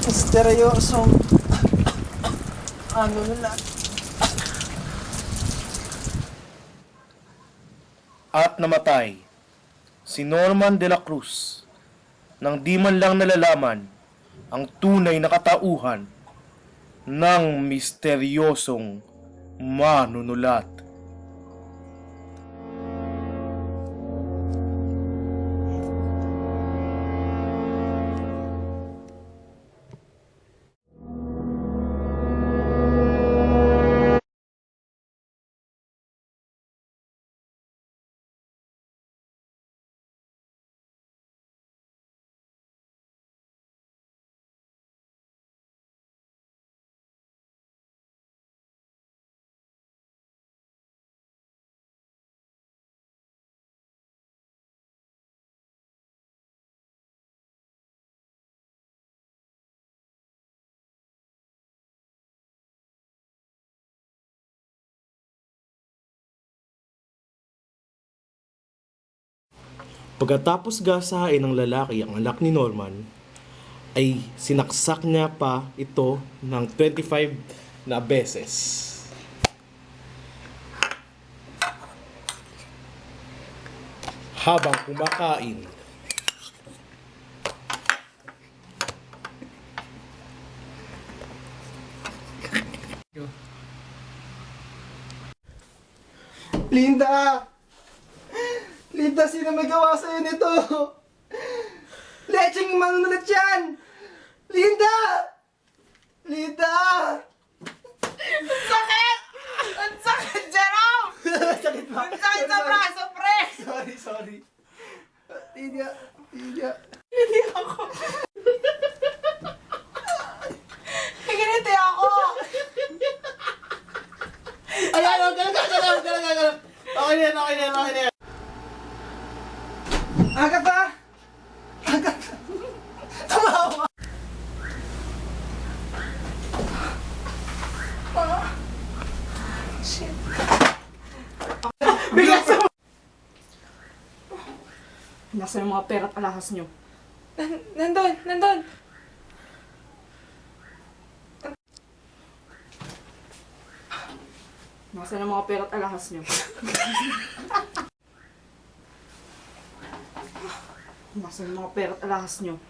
misteryosong ano nila. At namatay si Norman de la Cruz nang di man lang nalalaman ang tunay na katauhan ng misteryosong manunulat. Pagkatapos gasahin ng lalaki ang anak ni Norman, ay sinaksak niya pa ito ng 25 na beses. Habang kumakain. Linda! Linda, sino may gawa sa'yo nito? Lecheng manunulat yan! Linda! Linda! Sakit! Ang sakit, Jerome! Sakit ba? Ang sakit sa braso, pre! Sorry. Lydia. Hindi ako. Naginiti ako! Ayan, galang. Okay na yan. Aga pa! Tumawa! Shit. Bigla sa... Nasaan yung mga pera at alahas nyo? Nandun! Nasaan yung mga pera at alahas nyo? Nasaan yung mga pera at alahas nyo?